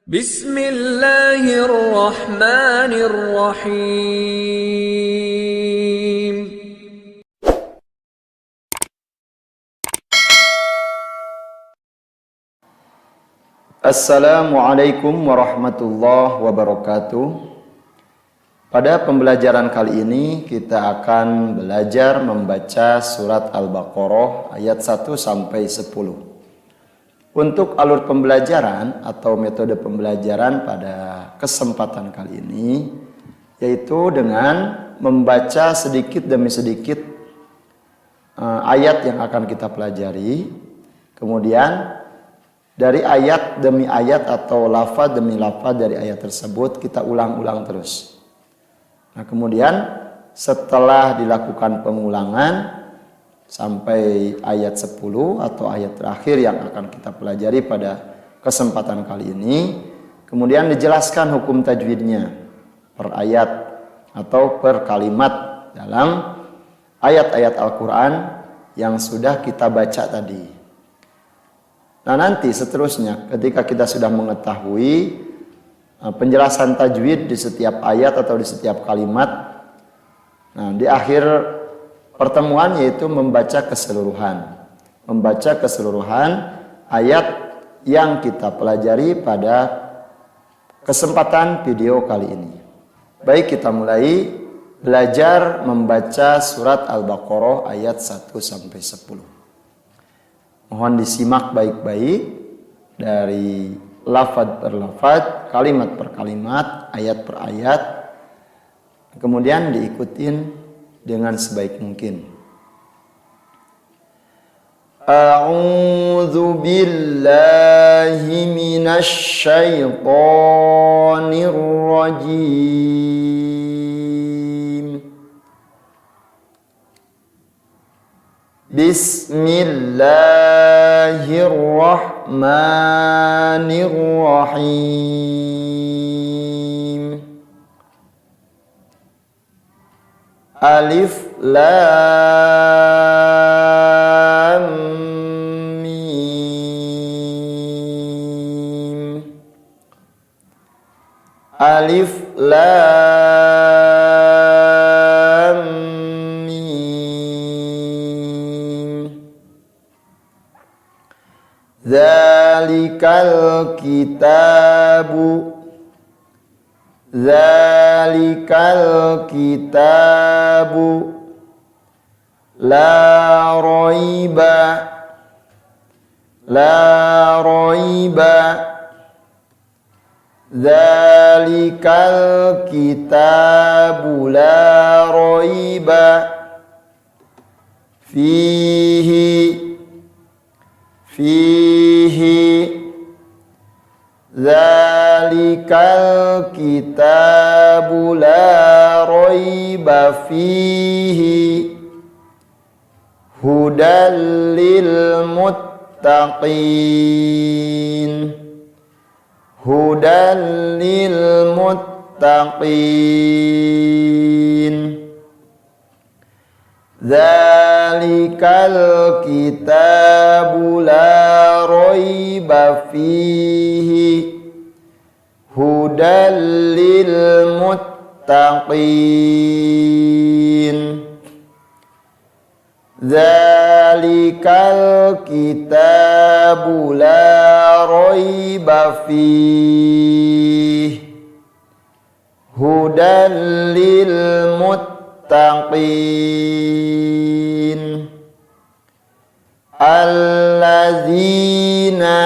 Bismillahirrahmanirrahim. Assalamualaikum warahmatullahi wabarakatuh. Pada pembelajaran kali ini kita akan belajar membaca surat Al-Baqarah ayat 1 sampai 10. Untuk alur pembelajaran atau metode pembelajaran pada kesempatan kali ini yaitu dengan membaca sedikit demi sedikit ayat yang akan kita pelajari. Kemudian dari ayat demi ayat atau lafaz demi lafaz dari ayat tersebut kita ulang-ulang terus. Nah, kemudian setelah dilakukan pengulangan sampai ayat 10 atau ayat terakhir yang akan kita pelajari pada kesempatan kali ini, kemudian dijelaskan hukum tajwidnya per ayat atau per kalimat dalam ayat-ayat Al-Quran yang sudah kita baca tadi. Nah, nanti seterusnya ketika kita sudah mengetahui penjelasan tajwid di setiap ayat atau di setiap kalimat, nah di akhir pertemuan yaitu membaca keseluruhan ayat yang kita pelajari pada kesempatan video kali ini. Baik, kita mulai belajar membaca surat Al-Baqarah ayat 1 sampai 10. Mohon disimak baik-baik dari lafaz per lafaz, kalimat per kalimat, ayat per ayat. Kemudian diikutin dengan sebaik mungkin. A'udzu billahi minasy syaithanir rajim. Bismillahirrahmanirrahim. Alif lam mim. Alif lam mim. Dzalikal kitabu la raiba Dzalikal kitabu la raiba fihi Dzalikal kitabu la raiba fihi hudal lil muttaqin. Hudal lil muttaqin. Dzalikal kitabu la raiba fihi hudal lil muttaqin. Dzalikal kitabu la raiba fihi hudal lil muttaqin. Alladzina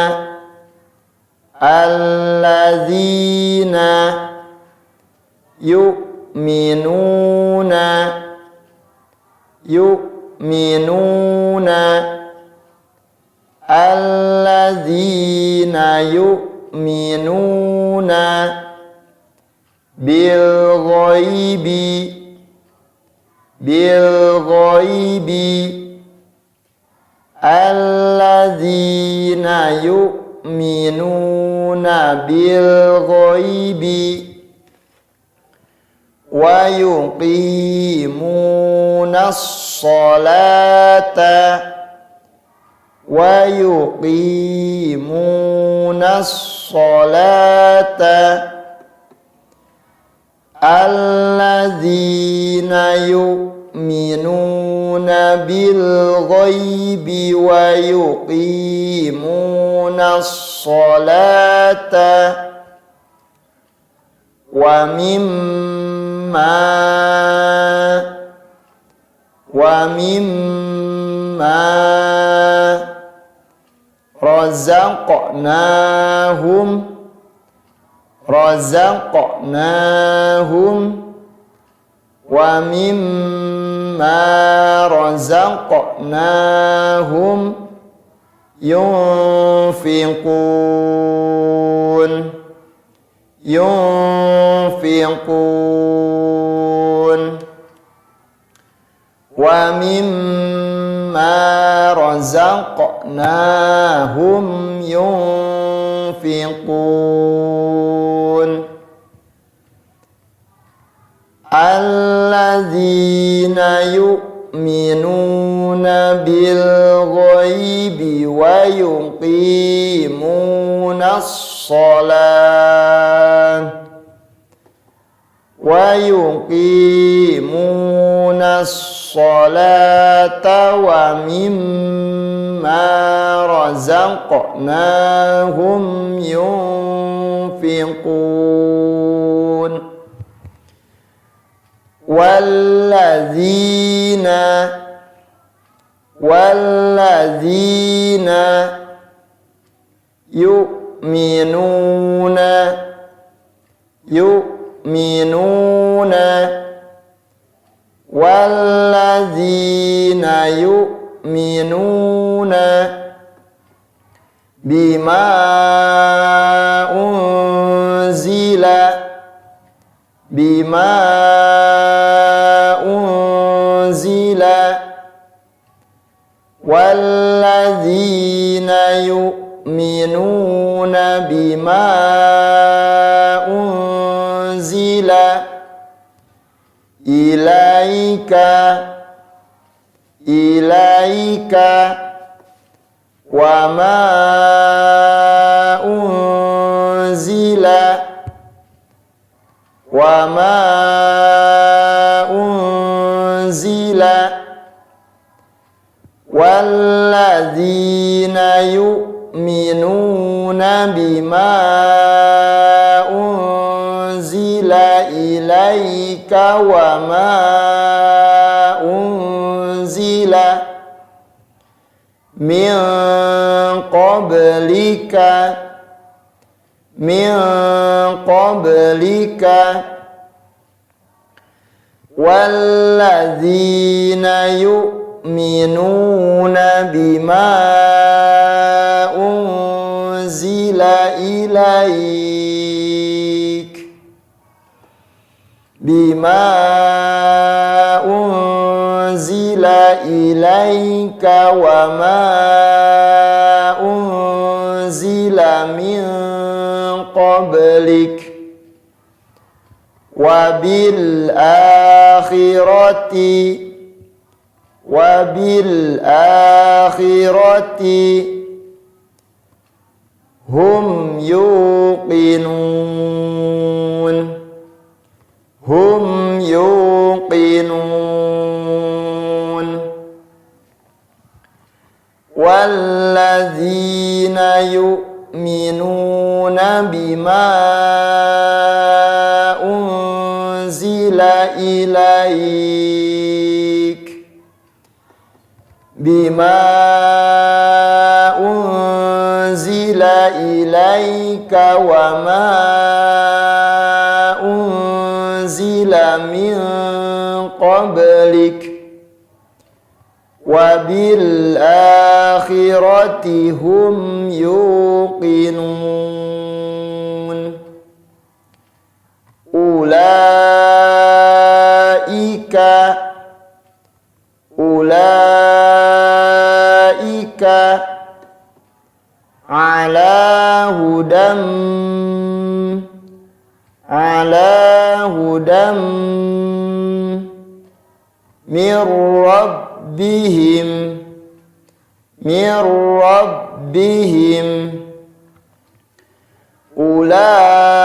yu'minuna alladzina yu'minuna bil ghaibi alladzina yu'minuna bil ghaibi wa yuqimunas salata wa yuqimunas salata alladzina yu'minuna bil ghaibi wa yuqimunas sholata wa mimma razaqnahum yunfiqun wa mimma razaqnahum yunfiqun alladzina yu'minuna bil ghaibi wa yuqimunas sholata wa mimma razaqnahum yunfiqun walladzina yu'minuna bima unzila walladzina yu'minuna bima unzila ilaika wa ma unzila walladzina yu'minuna bima unzila ilaika wa ma unzila min qablika walladzina yu'minuna bima unzila ilaika wa ma unzila min qablik wa bil akhirati hum yuqinun walladzina yu'minuna bima unzila ilaika wa ma unzila min qablik wa bil akhirati hum yuqinun ulaika ala hudam min rabbihim ulaika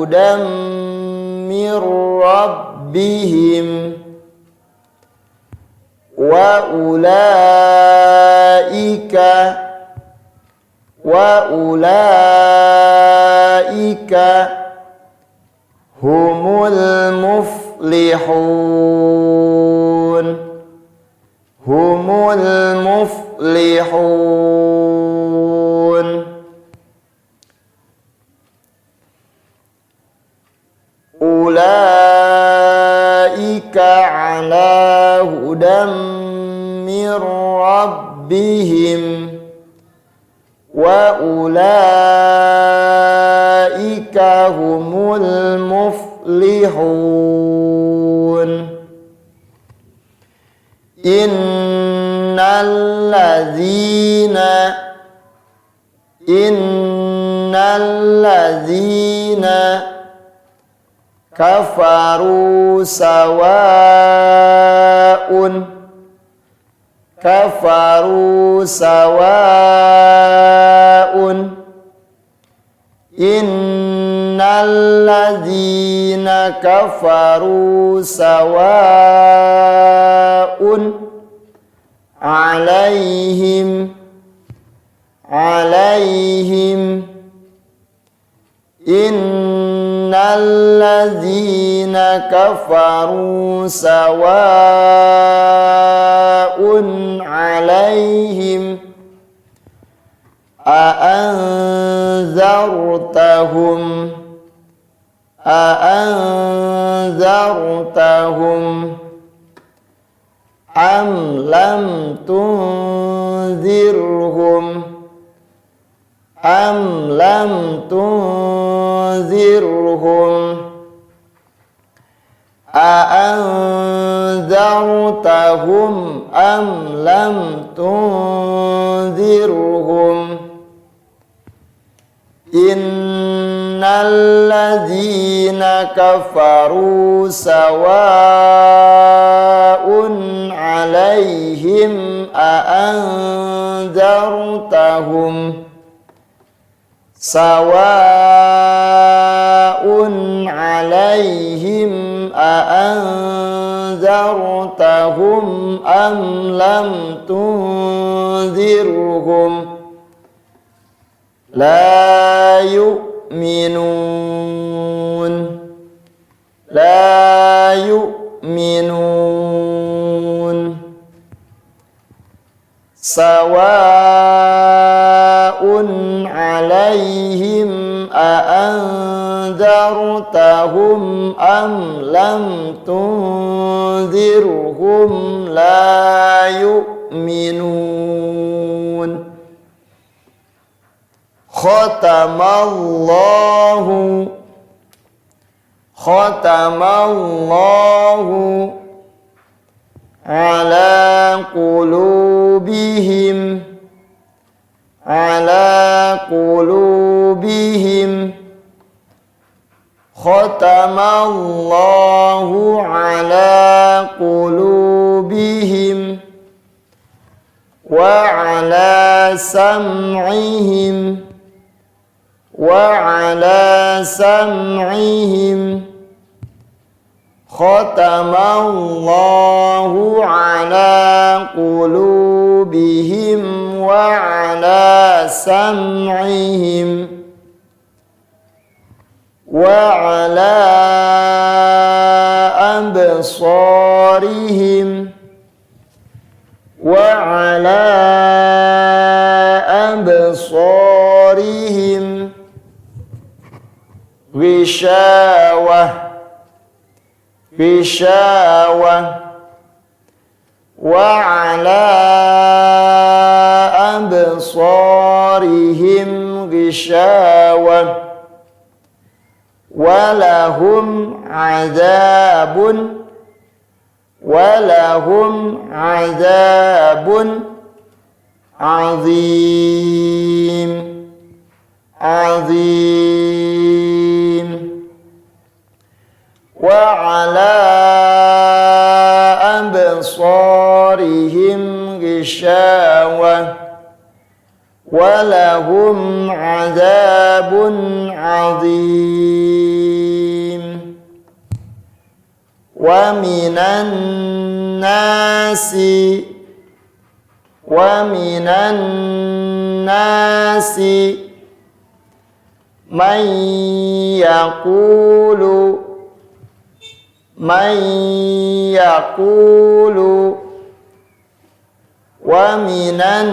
hudan min rabbihim wa ulaika humul muflihun. Ulaika ala hudan min rabbihim wa ulaika humul muflihun. Innal ladzina kafaru sawa'un innal ladzina kafaru sawa'un alaihim innal ladzina kafaru sawa'un alaihim a'anzartahum am lam tunzirhum a'anzartahum am lam tunzirhum innal ladzina kafaru sawa'un alaihim a'anzartahum am lam tunzirhum la yu'minun. Sawa'un alaihim a'anzartahum am lam tunzirhum la yu'minun. Khatamallahu ala qulubihim khatamallahu ala qulubihim wa ala sam'ihim khatamallahu ala qulubihim wa ala sam'ihim wa ala absarihim غشاوة وعلى أبصارهم غشاوة ولهم عذاب عظيم وعلى أبصارهم غشاوة walahum adzabun adzim. Wa minan nasi man yaqulu wa minan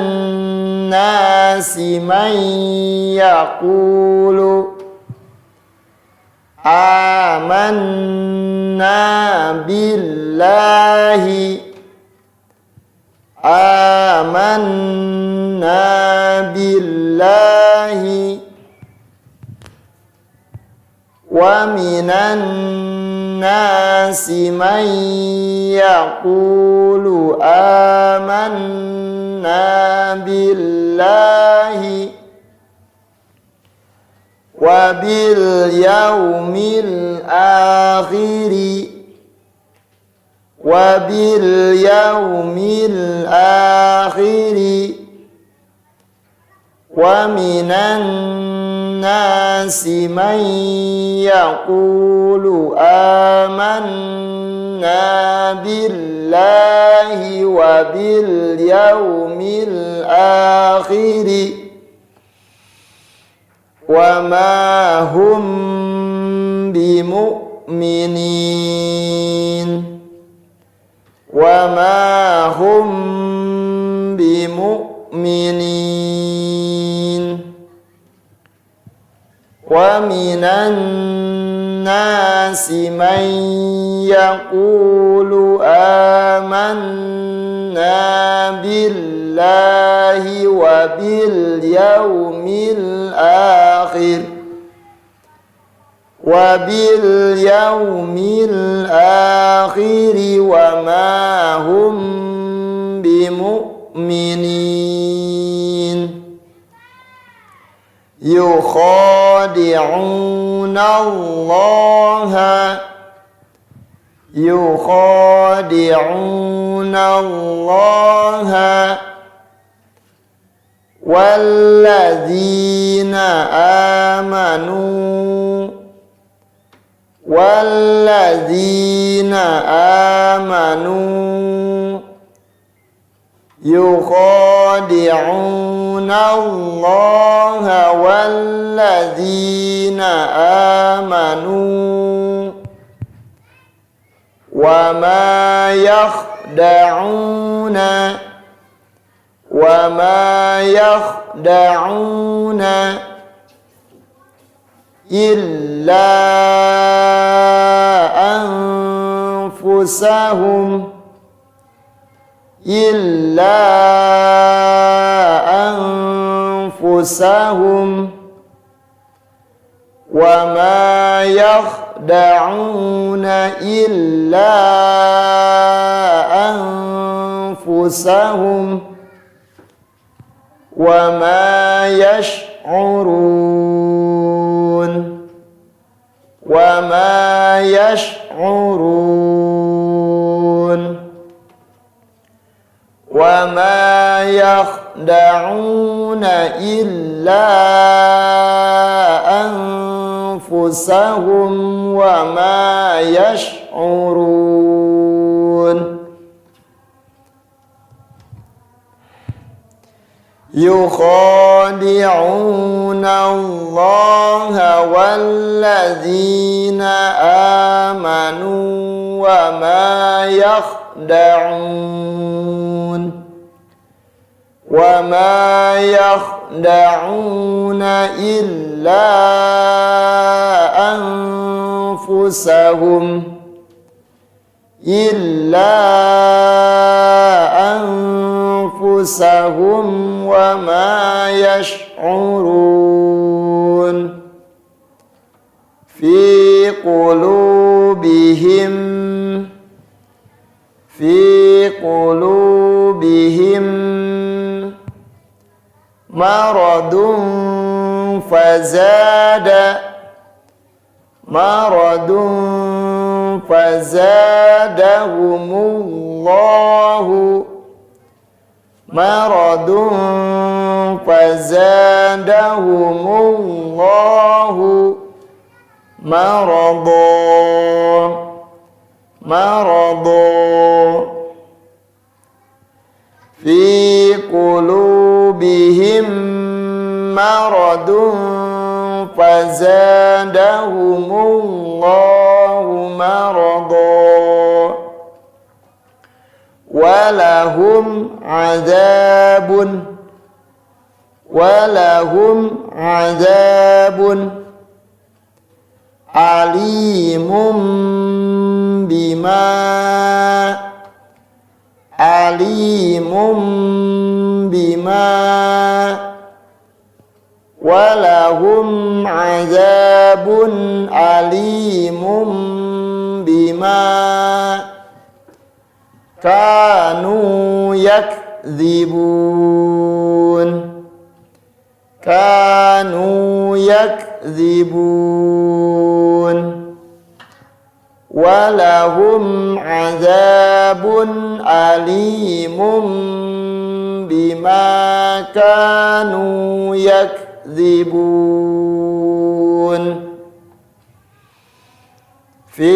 nasi man yaqulu amanna billahi wa minan nasi man yaqulu amanna billahi wa bil yaumil akhiri wa minan nasi man yaqulu amanna billahi wa bil yaumil akhiri wa ma hum bimu'minin wa minan nasi man yaqulu amanna billahi wa bil yaumil akhir wa ma hum bimu'minin yukhadi'una Allah walladzina amanu yukhadi'una Allah walladzina amanu wa ma yakhda'una illa anfusahum wa ma yakhda'una illa anfusahum wa ma yash'urun wa ma yakhda'una illa anfusahum wa ma yash'urun yukhadi'una Allah walladzina amanu wa ma yakhda'una illa anfusahum wa ma yash'urun fi qulubihim maradun fazadahumullahu maradun fazadahumullahu maradun fi qulubihim maradun fazadahumullahu maradun walahum azabun alimun bima walahum azabun alimun bima kanu yakdzibun walahum azabun alimun bima kanu yakdzibun fi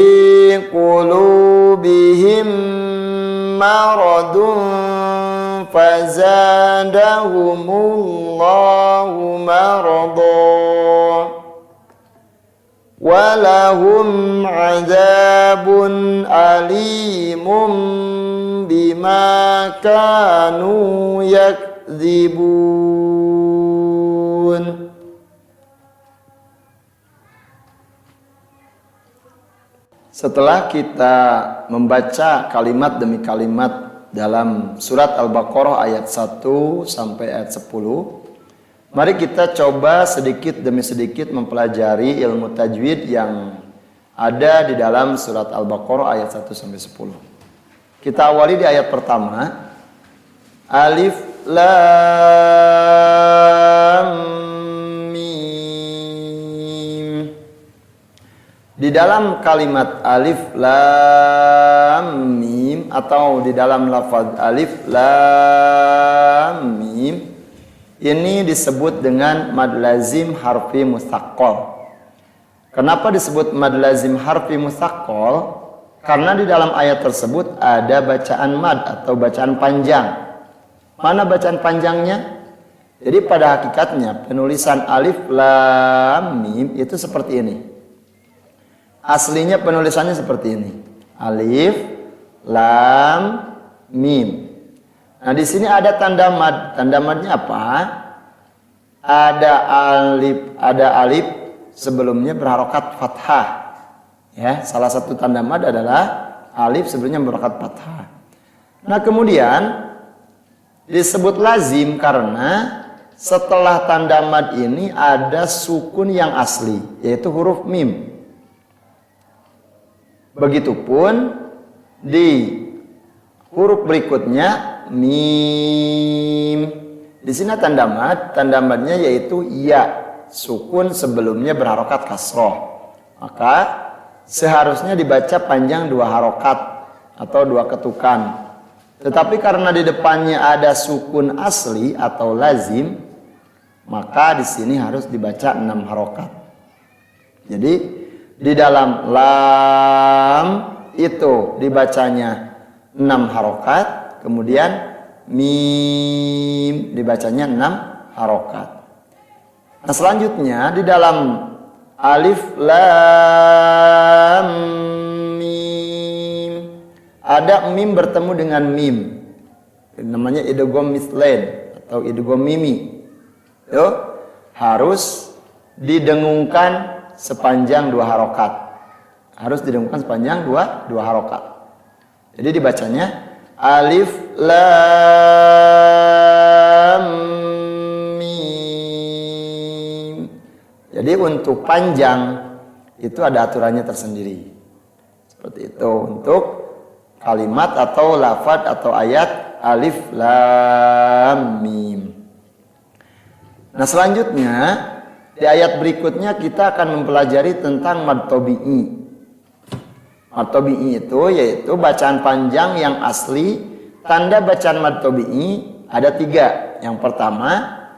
qulubihim maradun fazadahumullahu maradun walahum azabun alimun bima kanu yakdzibun. Setelah kita membaca kalimat demi kalimat dalam surat Al-Baqarah ayat 1 sampai ayat 10, mari kita coba sedikit demi sedikit mempelajari ilmu tajwid yang ada di dalam surat Al-Baqarah ayat 1 sampai 10. Kita awali di ayat pertama. Alif Lam Mim. Di dalam kalimat alif lam mim atau di dalam lafaz alif lam mim ini disebut dengan mad lazim harfi mutsaqqal. Kenapa disebut mad lazim harfi mutsaqqal? Karena di dalam ayat tersebut ada bacaan mad atau bacaan panjang. Mana bacaan panjangnya? Jadi pada hakikatnya penulisan alif lam mim itu seperti ini. Aslinya penulisannya seperti ini. Alif, lam, mim. Nah, di sini ada tanda mad. Tanda madnya apa? Ada alif sebelumnya berharokat fathah. Ya, salah satu tanda mad adalah alif sebelumnya berharokat fathah. Nah, kemudian disebut lazim karena setelah tanda mad ini ada sukun yang asli, yaitu huruf mim. Begitupun di huruf berikutnya mim. Di sini tanda madnya yaitu ya, sukun sebelumnya berharokat kasroh. Maka seharusnya dibaca panjang 2 harokat atau 2 ketukan. Tetapi karena di depannya ada sukun asli atau lazim, maka di sini harus dibaca 6 harokat. Jadi di dalam lam itu dibacanya 6 harokat, kemudian mim dibacanya 6 harokat. Nah, selanjutnya di dalam alif lam mim ada mim bertemu dengan mim, namanya idgham mislain atau idgham mimi. Yo, harus didengungkan sepanjang 2 harokat. Harus didengungkan sepanjang 2 harokat. Jadi dibacanya alif lam mim. Jadi untuk panjang itu ada aturannya tersendiri. Seperti itu untuk kalimat atau lafaz atau ayat alif lam mim. Nah, selanjutnya di ayat berikutnya kita akan mempelajari tentang mad tabi'i. Mad tabi'i itu yaitu bacaan panjang yang asli. Tanda bacaan mad tabi'i ada 3. Yang pertama,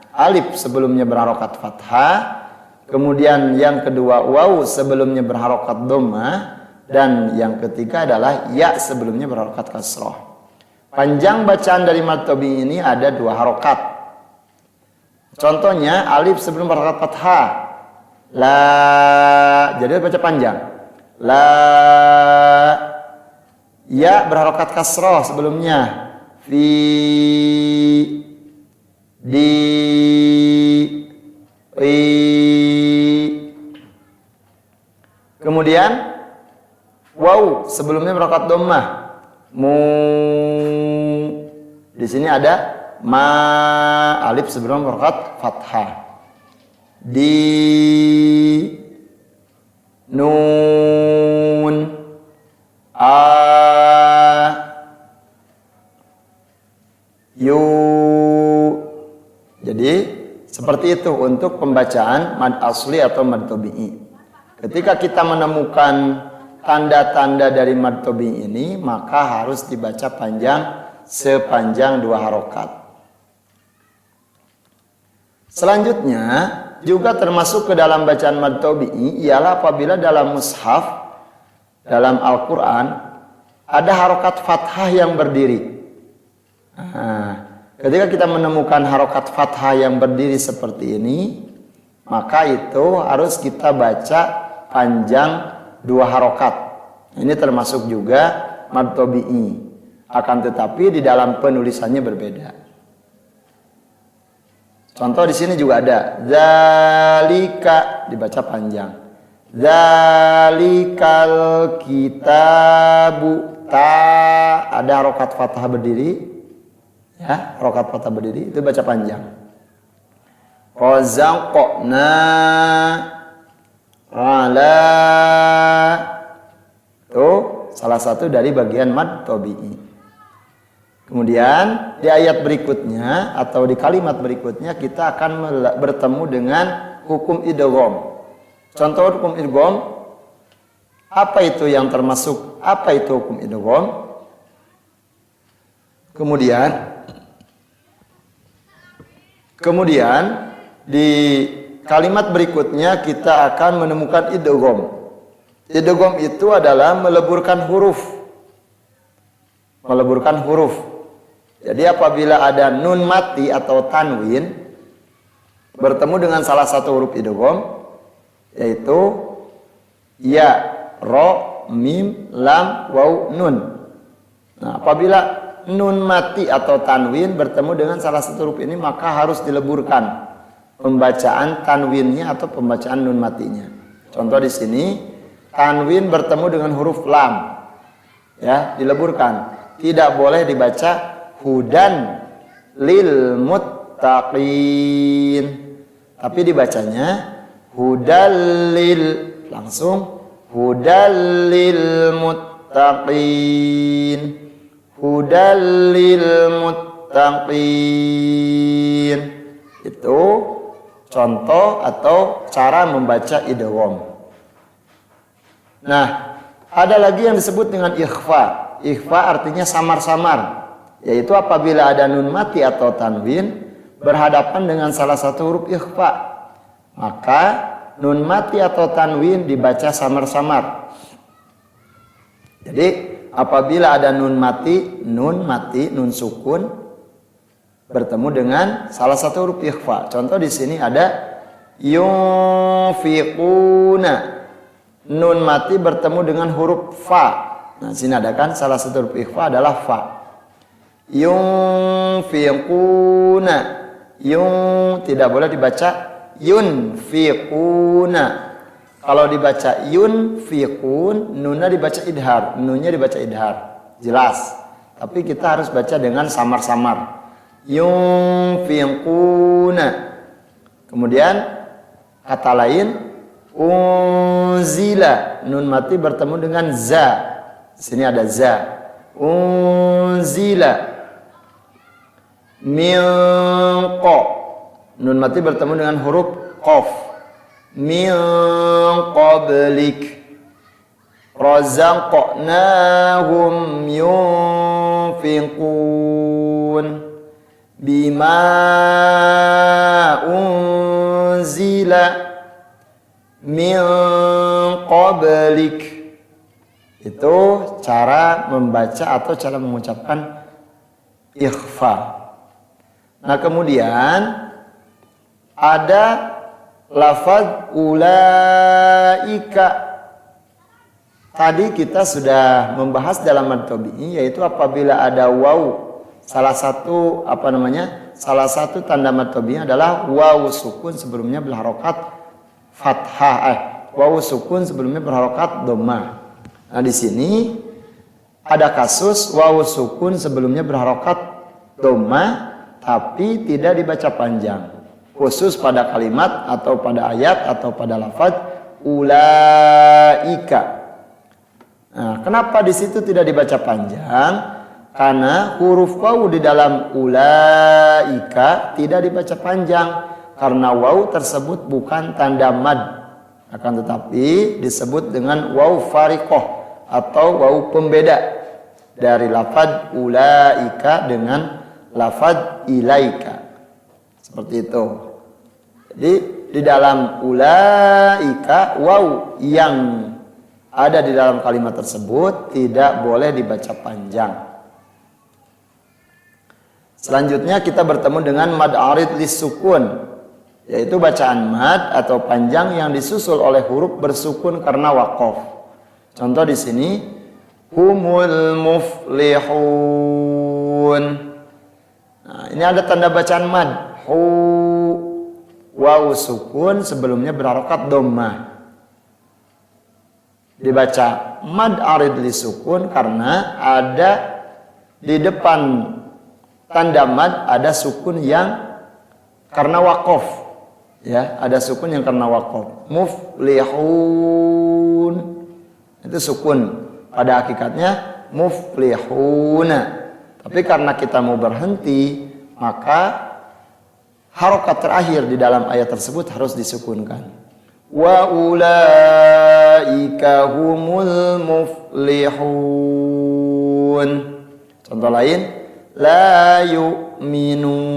alif sebelumnya berharokat fathah. Kemudian yang kedua, waw sebelumnya berharokat dhammah. Dan yang ketiga adalah ya sebelumnya berharokat kasroh. Panjang bacaan dari mad tabi'i ini ada 2 harokat. Contohnya, alif sebelum berharokat fathah. La, jadi baca panjang. La, ya berharokat kasroh sebelumnya. Fi, di, ri. Kemudian waw sebelumnya berharokat dhammah. Mu, di sini ada ma, alif sebelum berharokat fathah. Di, nun, a, yu. Jadi seperti itu untuk pembacaan mad asli atau mad tabi'i. Ketika kita menemukan tanda-tanda dari mad tabi'i ini, maka harus dibaca panjang sepanjang 2 harokat. Selanjutnya juga termasuk ke dalam bacaan mad tabi'i ialah apabila dalam mushaf, dalam Al-Quran ada harokat fathah yang berdiri. Ketika kita menemukan harokat fathah yang berdiri seperti ini, maka itu harus kita baca panjang 2 harokat. Ini termasuk juga mad tabi'i. Akan tetapi di dalam penulisannya berbeda. Contoh di sini juga ada zalika dibaca panjang. Zalikal kitabu, ta ada harokat fathah berdiri. Ya, harokat fathah berdiri itu baca panjang. Razaqna ala, itu salah satu dari bagian mad tabi'i. Kemudian di ayat berikutnya atau di kalimat berikutnya kita akan bertemu dengan hukum idgham. Contoh hukum idgham, apa itu yang termasuk, apa itu hukum idgham? Kemudian di kalimat berikutnya kita akan menemukan idgham. Idgham itu adalah meleburkan huruf. Meleburkan huruf. Jadi apabila ada nun mati atau tanwin bertemu dengan salah satu huruf idgham, yaitu ya, ro, mim, lam, waw, nun. Nah, apabila nun mati atau tanwin bertemu dengan salah satu huruf ini, maka harus dileburkan pembacaan tanwinnya atau pembacaan nun matinya. Contoh di sini, tanwin bertemu dengan huruf lam, ya, dileburkan. Tidak boleh dibaca hudan lil muttaqin, tapi dibacanya hudallil, langsung hudallil muttaqin, hudallil muttaqin. Itu contoh atau cara membaca idgham. Nah, ada lagi yang disebut dengan ikhfa. Ikhfa artinya samar-samar, yaitu apabila ada nun mati atau tanwin berhadapan dengan salah satu huruf ikhfa, maka nun mati atau tanwin dibaca samar-samar. Jadi apabila ada nun mati, nun sukun bertemu dengan salah satu huruf ikhfa. Contoh di sini ada yunfiquna, nun mati bertemu dengan huruf fa. Nah, sini ada kan salah satu huruf ikhfa adalah fa. Yunfiquna, tidak boleh dibaca yunfiquna. Kalau dibaca yunfiqun, nunnya dibaca idhar, nunnya dibaca idhar, jelas. Tapi kita harus baca dengan samar-samar. Yunfiquna. Kemudian kata lain unzila, nun mati bertemu dengan za. Sini ada za. Unzila. Minqa, nun mati bertemu dengan huruf qaf. Min qablik. Razaqnahum yunfiqun. bima unzila min qablik. Itu cara membaca atau cara mengucapkan ikhfa. Nah, kemudian ada lafaz ulaika. Tadi kita sudah membahas dalam mad tabi'i, yaitu apabila ada waw. Salah satu tanda mad tabi'i adalah waw sukun sebelumnya berharokat fathah. Waw sukun sebelumnya berharokat dhammah. Nah, di sini ada kasus waw sukun sebelumnya berharokat dhammah tapi tidak dibaca panjang. Khusus pada kalimat atau pada ayat atau pada lafaz ulaika. Nah, kenapa di situ tidak dibaca panjang? Karena huruf waw di dalam ulaika tidak dibaca panjang karena waw tersebut bukan tanda mad, akan tetapi disebut dengan waw fariqah atau waw pembeda dari lafaz ulaika dengan lafaz ilaika. Seperti itu. Jadi di dalam ulaika waw yang ada di dalam kalimat tersebut tidak boleh dibaca panjang. Selanjutnya kita bertemu dengan mad arid lis-sukun, yaitu bacaan mad atau panjang yang disusul oleh huruf bersukun karena waqaf. Contoh di sini humul muflihun. Nah, ini ada tanda bacaan mad. Hu waw sukun sebelumnya berharokat dhammah. Dibaca mad arid li sukun karena ada di depan tanda mad ada sukun yang karena waqaf, ya, ada sukun yang karena waqaf. Muflihun itu sukun, pada hakikatnya muflihuna, tapi karena kita mau berhenti maka harokat terakhir di dalam ayat tersebut harus disukunkan. Wa ulaika humul muflihun. Contoh lain, la yu'minun.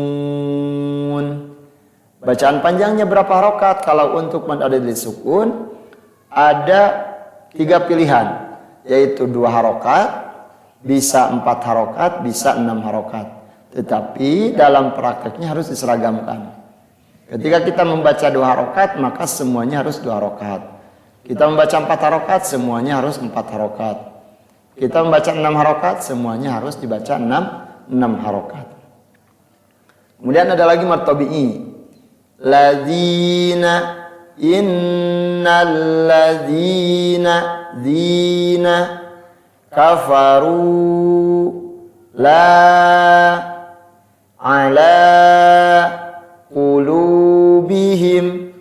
Bacaan panjangnya berapa harokat? Kalau untuk mad arid li sukun ada 3 pilihan, yaitu 2 harokat, bisa 4 harokat, bisa 6 harokat. Tetapi dalam prakteknya harus diseragamkan. Ketika kita membaca 2 harokat, maka semuanya harus 2 harokat. Kita membaca 4 harokat, semuanya harus 4 harokat. Kita membaca 6 harokat, semuanya harus dibaca 6 harokat. Kemudian ada lagi mad tabi'i. Ladzina, innal ladzina, dzina, kafaru, la, ala, qulubihim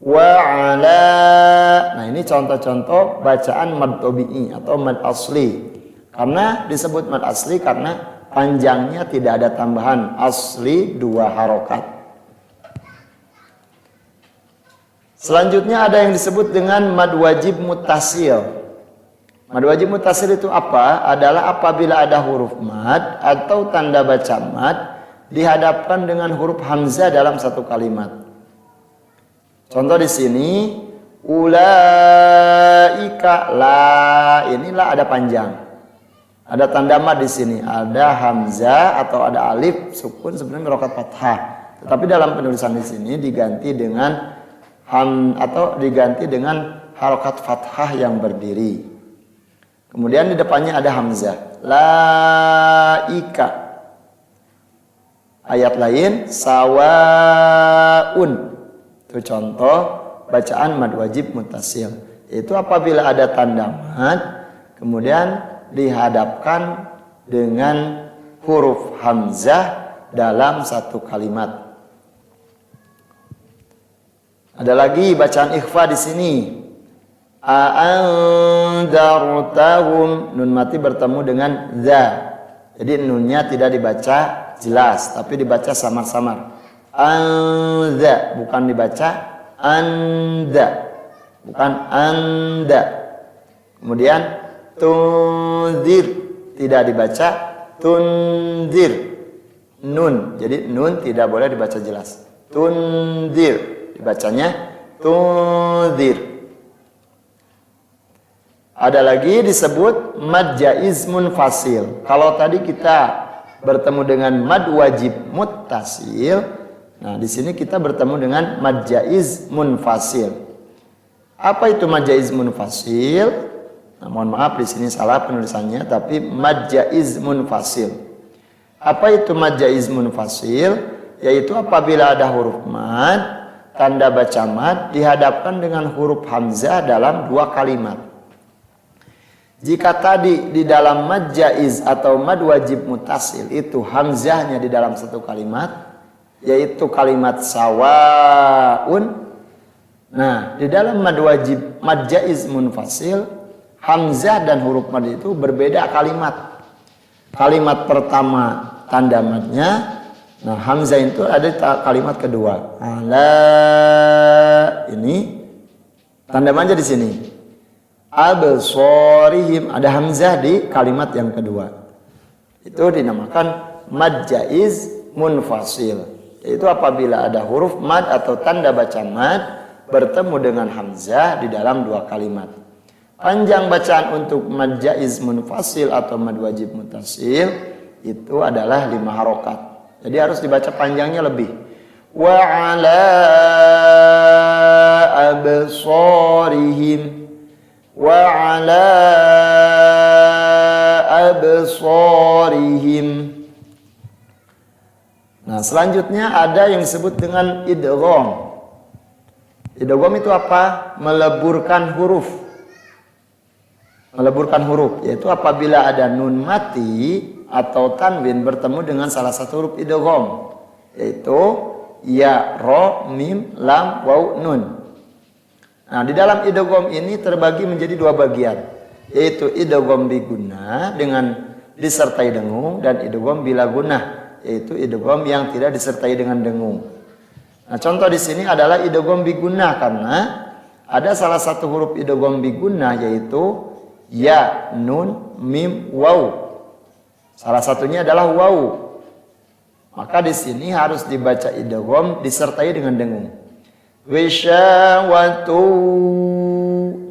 wa ala. Nah, ini contoh-contoh bacaan mad tabi'i atau mad asli. Karena disebut mad asli karena panjangnya tidak ada tambahan, asli 2 harokat. Selanjutnya ada yang disebut dengan mad wajib muttasil. Mad wajib muttasil itu apa? Adalah apabila ada huruf mad atau tanda baca mad dihadapkan dengan huruf hamzah dalam satu kalimat. Contoh di sini, ulaika, la, inilah ada panjang. Ada tanda mad di sini, ada hamzah atau ada alif sukun sebenarnya harokat fathah. Tetapi dalam penulisan di sini diganti dengan diganti dengan harokat fathah yang berdiri. Kemudian di depannya ada hamzah, laika. Ayat lain sawaun. Itu contoh bacaan mad wajib muttasil. Itu apabila ada tanda mad kemudian dihadapkan dengan huruf hamzah dalam satu kalimat. Ada lagi bacaan ikhfa di sini. A'andartahum, nun mati bertemu dengan za. Jadi nunnya tidak dibaca jelas, tapi dibaca samar-samar. Anza, bukan dibaca anda, bukan anda. Kemudian tunzir, tidak dibaca tunzir. nun. Jadi nun tidak boleh dibaca jelas. Tunzir, dibacanya tunzir. Ada lagi disebut mad jaiz munfasil. Kalau tadi kita bertemu dengan mad wajib muttasil, nah di sini kita bertemu dengan mad jaiz munfasil. Apa itu mad jaiz munfasil? Nah, mohon maaf di sini salah penulisannya, tapi mad jaiz munfasil. Apa itu mad jaiz munfasil? Yaitu apabila ada huruf mad, tanda baca mad dihadapkan dengan huruf hamzah dalam dua kalimat. Jika tadi di dalam mad jaiz atau mad wajib mutasil itu hamzahnya di dalam satu kalimat, yaitu kalimat sawaun. Nah, di dalam mad wajib mad jaiz munfasil, hamzah dan huruf mad itu berbeda kalimat. Kalimat pertama tanda madnya, nah hamzah itu ada di kalimat kedua. Ala ini tanda madnya di sini. Absorihim, ada hamzah di kalimat yang kedua. Itu dinamakan mad jaiz munfasil. Yaitu apabila ada huruf mad atau tanda baca mad bertemu dengan hamzah di dalam dua kalimat. Panjang bacaan untuk mad jaiz munfasil atau mad wajib muttasil itu adalah 5 harokat. Jadi harus dibaca panjangnya lebih. Wa ala absorihim, wa ala absorihim. Nah, selanjutnya ada yang disebut dengan idgham. Idgham itu apa? Meleburkan huruf. Meleburkan huruf, yaitu apabila ada nun mati atau tanwin bertemu dengan salah satu huruf idgham, yaitu ya, ro, mim, lam, waw, nun. Nah, di dalam idgham ini terbagi menjadi 2 bagian, yaitu idgham bi gunnah dengan disertai dengung dan idgham bila gunnah, yaitu idgham yang tidak disertai dengan dengung. Nah, contoh di sini adalah idgham bi gunnah karena ada salah satu huruf idgham bi gunnah yaitu ya, nun, mim, waw. Salah satunya adalah waw. Maka di sini harus dibaca idgham disertai dengan dengung. Wisyawatu,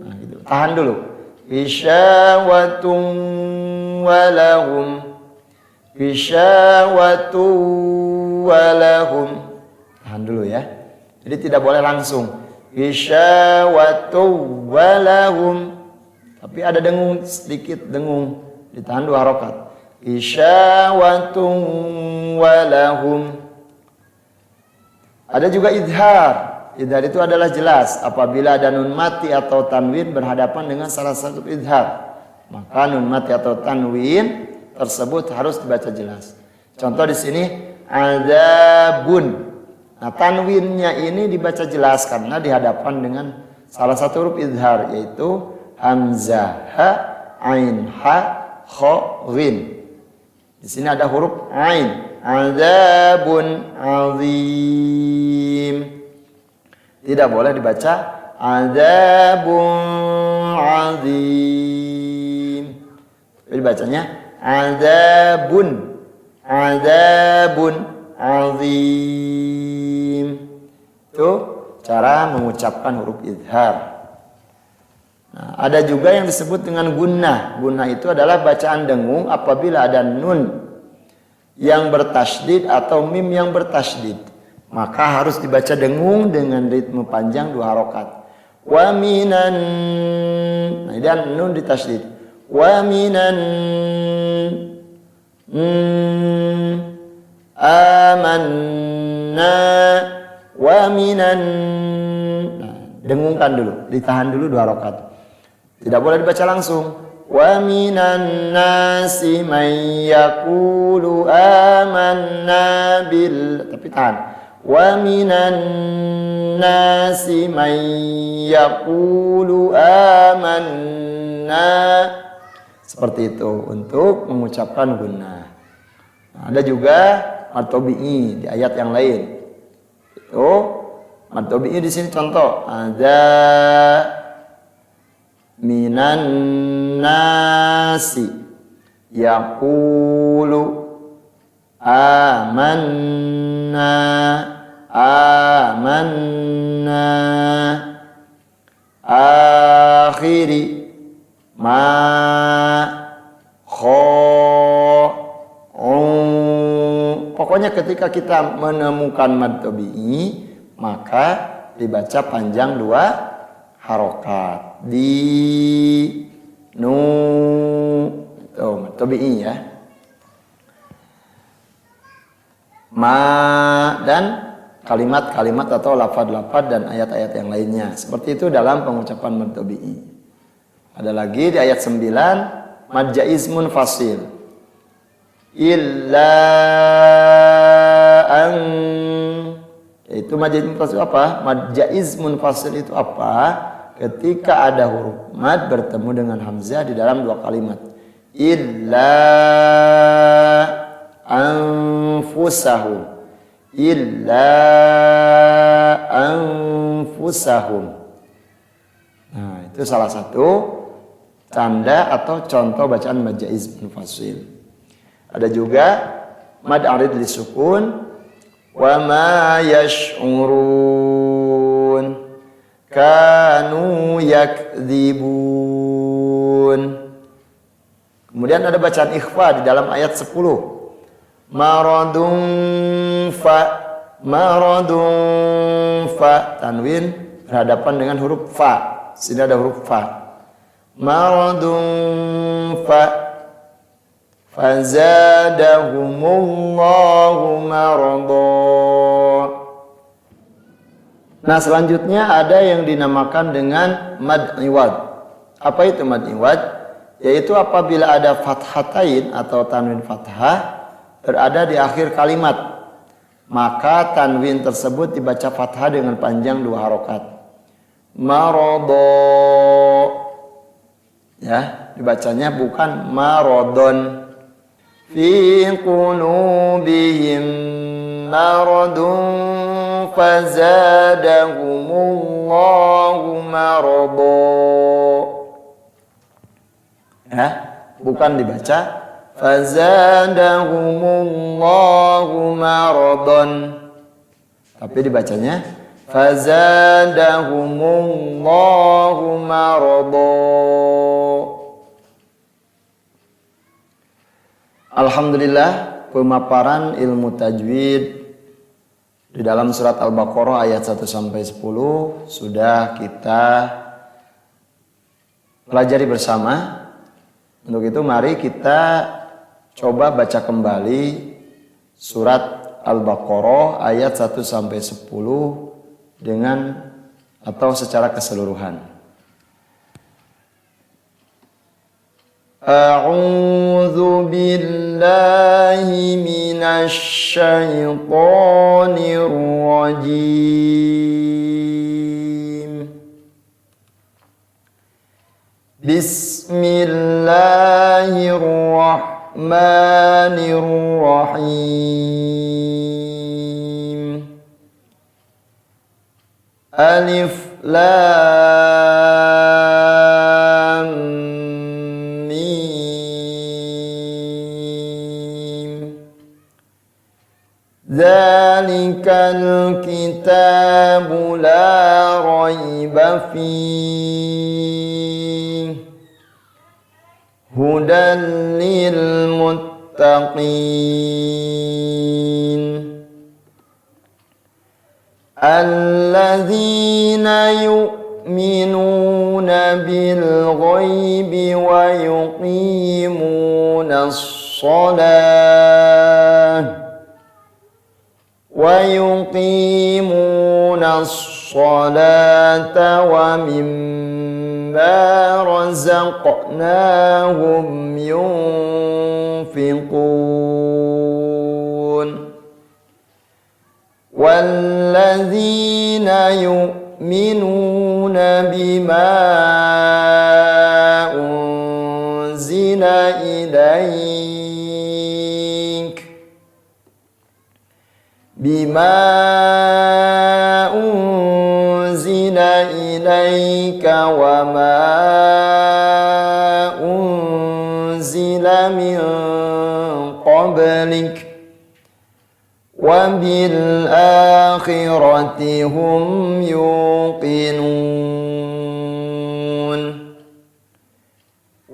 nah, gitu. Tahan dulu. Wisyawatu walahum, wisyawatu walahum. Tahan dulu ya. Jadi tidak boleh langsung wisyawatu walahum, tapi ada dengung sedikit, dengung ditahan 2 harokat. Wisyawatu walahum. Ada juga idhar. Idhar itu adalah jelas apabila ada nun mati atau tanwin berhadapan dengan salah satu idhar, maka nun mati atau tanwin tersebut harus dibaca jelas. Contoh di sini adzabun. Nah, tanwinnya ini dibaca jelas karena dihadapkan dengan salah satu huruf idhar yaitu hamzah, ha, ain, ha, kha, ghin. Di sini ada huruf ain. Adzabun azim. Tidak boleh dibaca adzabun azim. Tapi dibacanya adzabun, adzabun azim. Itu cara mengucapkan huruf idhar. Nah, ada juga yang disebut dengan gunnah. Gunnah itu adalah bacaan dengung apabila ada nun yang bertasydid atau mim yang bertasydid. Maka harus dibaca dengung dengan ritme panjang 2 harokat. Wa minan, nah, dan nun ditasydid. Wa minan amanna, wa minan. Nah, dengungkan dulu, ditahan dulu 2 harokat. Tidak boleh dibaca langsung. Wa minan nasi may yaqulu amanna bil, tapi tahan. Wa minan nasi may yaqulu amanna. Seperti itu untuk mengucapkan gunnah. Nah, ada juga mad tabi'i di ayat yang lain. Itu mad tabi'i di sini contoh. Ada minan nasi yaqulu amanna, amanna, akhiri, ma, pokoknya ketika kita menemukan mad tabi'i maka dibaca panjang 2 harokat di nu mad tabi'i ya. Ma dan kalimat-kalimat atau lafaz-lafaz dan ayat-ayat yang lainnya. Seperti itu dalam pengucapan mad tabi'i. Ada lagi di ayat 9 mad jaiz munfasil. Illa an, itu mad jaiz munfasil apa? Mad jaiz munfasil itu apa? Ketika ada huruf mad bertemu dengan hamzah di dalam 2 kalimat. Illa anfusahum, illa anfusahum. Nah, itu salah satu tanda atau contoh bacaan mad jaiz munfasil. Ada juga mad arid lisukun, wa ma yash'urun kanu yakdzibun. Kemudian ada bacaan ikhfa di dalam ayat 10. Maradun fa, tanwin berhadapan dengan huruf fa. Sini ada huruf fa. Maradun fa, fazadahumullahu marada. Nah, selanjutnya ada yang dinamakan dengan mad iwad. Apa itu mad iwad? Yaitu apabila ada fathatain atau tanwin fathah berada di akhir kalimat, maka tanwin tersebut dibaca fathah dengan panjang 2 harokat. Marada, ya, dibacanya bukan marodon. Fi qulubihim maradun fazadahumullahu marada. Ya, bukan dibaca fazadahumullahu maradan, tapi dibacanya fazadahumullahu marada. Alhamdulillah, pemaparan ilmu tajwid di dalam surat Al-Baqarah ayat 1 sampai 10 sudah kita pelajari bersama. Untuk itu mari kita coba baca kembali surat Al-Baqarah ayat 1 sampai 10 dengan atau secara keseluruhan. A'udzu billahi minasy syaithanir rajim. Bismillahirrahmanirrahim. Alif lam mim. Dzalikal kitabu la raiba fihi hudan lil muttaqin alladzina yu'minuna bil ghaibi wa yuqimunas salata wa mimma razaqnahum yunfiqun walladzina yu'minuna bima unzila ilaik wa ma unzila min qablik وبالآخرة هم يوقنون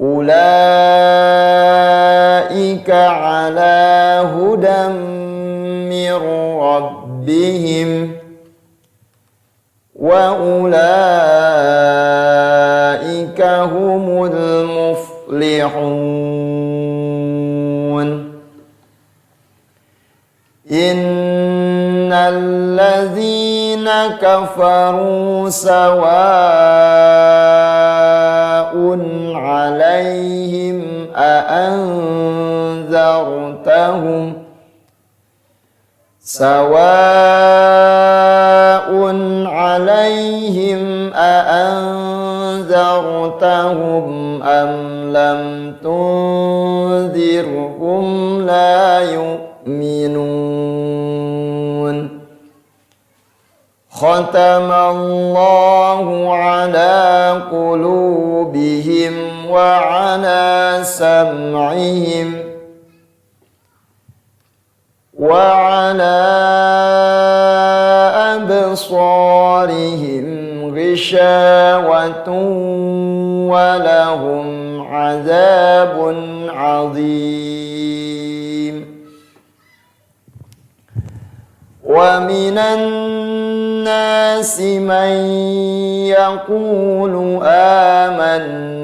أولئك على هدى من ربهم وأولئك هم المفلحون إن الذين كفروا سواء عليهم أأنذرتهم أم لم تنذرهم لا يؤمنون ختم الله على قلوبهم وعلى سمعهم وعلى أبصارهم غشاوة ولهم عذاب عظيم ومن الناس من يقول آمنا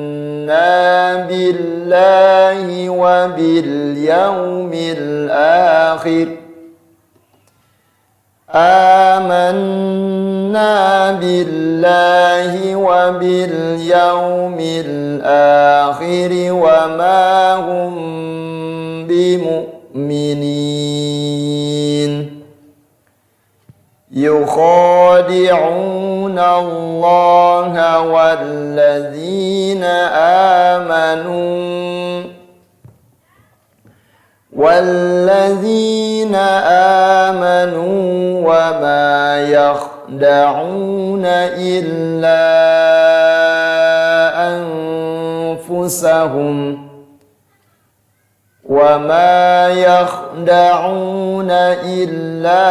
بالله وباليوم الآخر وما هم بمؤمنين يخادعون الله والذين آمنوا وما يخدعون إلا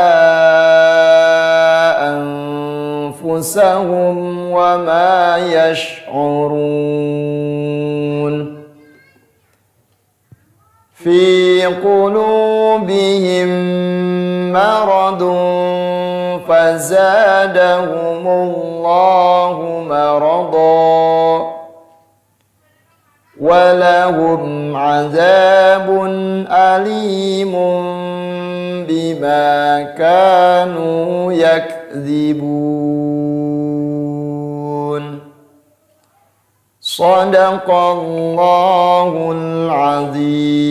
أنفسهم وما يشعرون في قلوبهم مرض فزادهم الله مرضا ولهم عذاب أليم بما كانوا يكذبون صدق الله العظيم.